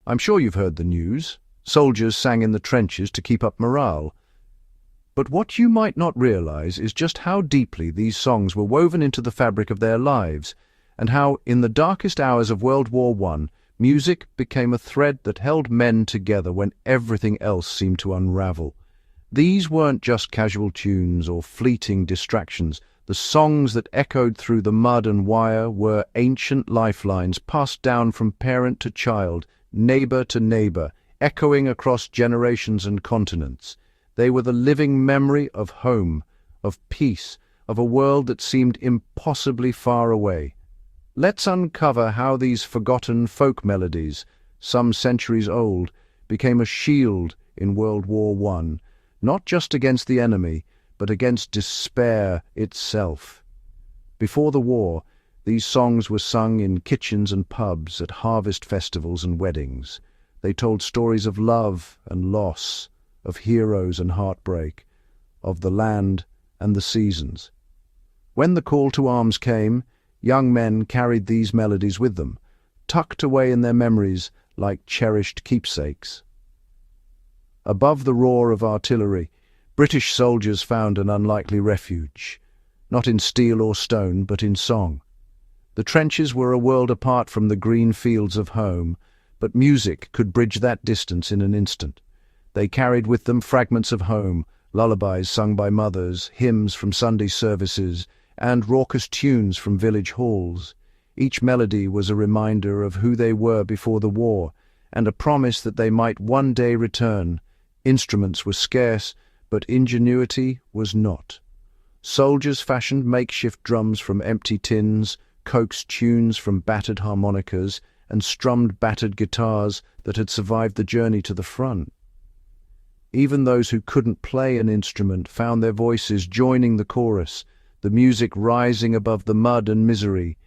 I'm sure you've heard the news. Soldiers sang in the trenches to keep up morale. But what you might not realize is just how deeply these songs were woven into the fabric of their lives, and how, in the darkest hours of World War I, music became a thread that held men together when everything else seemed to unravel. These weren't just casual tunes or fleeting distractions. The songs that echoed through the mud and wire were ancient lifelines passed down from parent to child, neighbor to neighbor, echoing across generations and continents. They were the living memory of home, of peace, of a world that seemed impossibly far away. Let's uncover how these forgotten folk melodies, some centuries old, became a shield in World War I, not just against the enemy, but against despair itself. Before the war, these songs were sung in kitchens and pubs, at harvest festivals and weddings. They told stories of love and loss, of heroes and heartbreak, of the land and the seasons. When the call to arms came, young men carried these melodies with them, tucked away in their memories like cherished keepsakes. Above the roar of artillery, British soldiers found an unlikely refuge, not in steel or stone, but in song. The trenches were a world apart from the green fields of home, but music could bridge that distance in an instant. They carried with them fragments of home, lullabies sung by mothers, hymns from Sunday services, and raucous tunes from village halls. Each melody was a reminder of who they were before the war, and a promise that they might one day return. Instruments were scarce, but ingenuity was not. Soldiers fashioned makeshift drums from empty tins, coaxed tunes from battered harmonicas, and strummed battered guitars that had survived the journey to the front. Even those who couldn't play an instrument found their voices joining the chorus, the music rising above the mud and misery.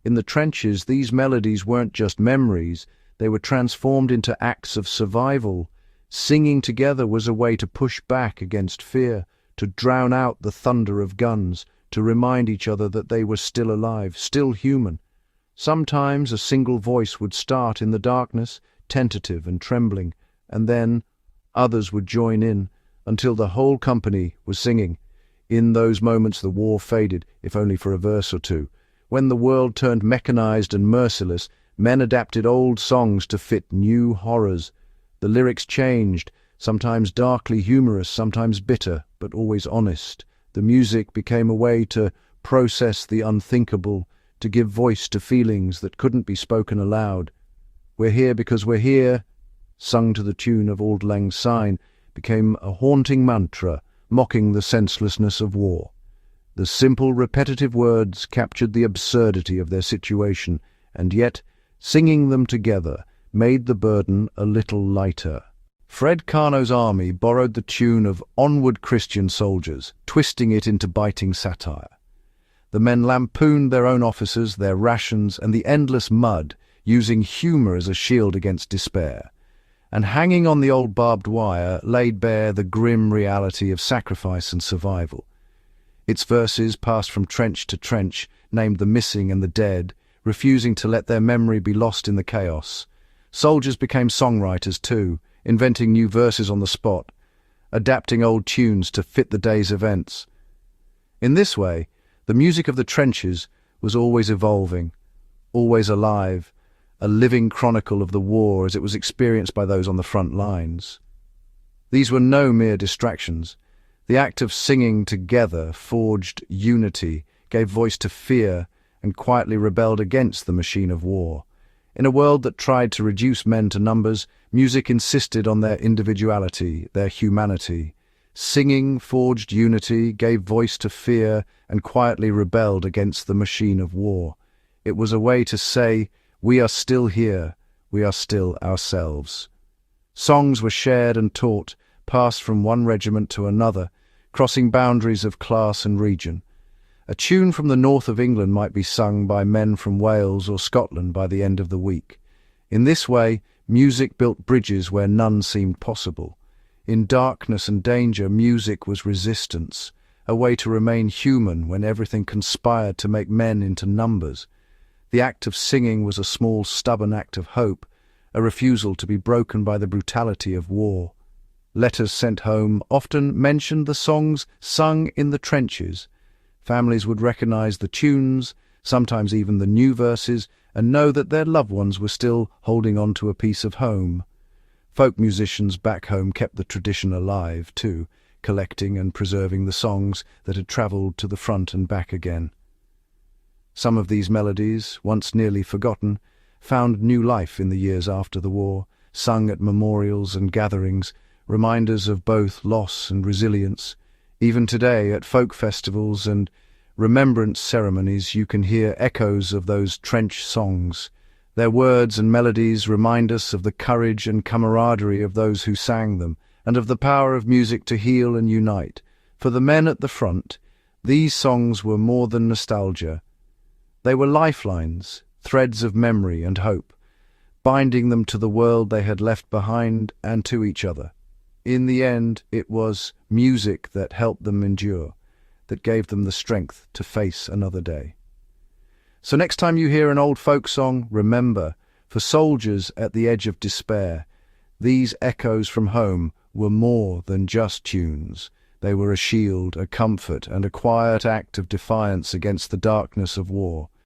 In the trenches, these melodies weren't just memories, they were transformed into acts of survival. Singing together was a way to push back against fear, to drown out the thunder of guns, to remind each other that they were still alive, still human. Sometimes a single voice would start in the darkness, tentative and trembling, and then others would join in until the whole company was singing. In those moments the war faded, if only for a verse or two. When the world turned mechanized and merciless, men adapted old songs to fit new horrors. The lyrics changed, sometimes darkly humorous, sometimes bitter, but always honest. The music became a way to process the unthinkable, to give voice to feelings that couldn't be spoken aloud. "We're here because we're here," sung to the tune of Auld Lang Syne, became a haunting mantra, mocking the senselessness of war. The simple, repetitive words captured the absurdity of their situation, and yet, singing them together, made the burden a little lighter. Fred Karno's army borrowed the tune of "Onward Christian Soldiers," twisting it into biting satire. The men lampooned their own officers, their rations, and the endless mud, using humor as a shield against despair. And hanging on the old barbed wire laid bare the grim reality of sacrifice and survival. Its verses, passed from trench to trench, named the missing and the dead, refusing to let their memory be lost in the chaos. Soldiers became songwriters too, inventing new verses on the spot, adapting old tunes to fit the day's events. In this way, the music of the trenches was always evolving, always alive, a living chronicle of the war as it was experienced by those on the front lines. These were no mere distractions. The act of singing together forged unity, gave voice to fear, and quietly rebelled against the machine of war. In a world that tried to reduce men to numbers, music insisted on their individuality, their humanity. Singing forged unity, gave voice to fear, and quietly rebelled against the machine of war. It was a way to say, "We are still here, we are still ourselves." Songs were shared and taught, passed from one regiment to another, crossing boundaries of class and region. A tune from the north of England might be sung by men from Wales or Scotland by the end of the week. In this way, music built bridges where none seemed possible. In darkness and danger, music was resistance, a way to remain human when everything conspired to make men into numbers. The act of singing was a small, stubborn act of hope, a refusal to be broken by the brutality of war. Letters sent home often mentioned the songs sung in the trenches. Families would recognize the tunes, sometimes even the new verses, and know that their loved ones were still holding on to a piece of home. Folk musicians back home kept the tradition alive, too, collecting and preserving the songs that had travelled to the front and back again. Some of these melodies, once nearly forgotten, found new life in the years after the war, sung at memorials and gatherings, reminders of both loss and resilience. Even today, at folk festivals and remembrance ceremonies, you can hear echoes of those trench songs. Their words and melodies remind us of the courage and camaraderie of those who sang them, and of the power of music to heal and unite. For the men at the front, these songs were more than nostalgia. They were lifelines, threads of memory and hope, binding them to the world they had left behind and to each other. In the end, it was music that helped them endure, that gave them the strength to face another day. So next time you hear an old folk song, remember, for soldiers at the edge of despair, these echoes from home were more than just tunes. They were a shield, a comfort, and a quiet act of defiance against the darkness of war.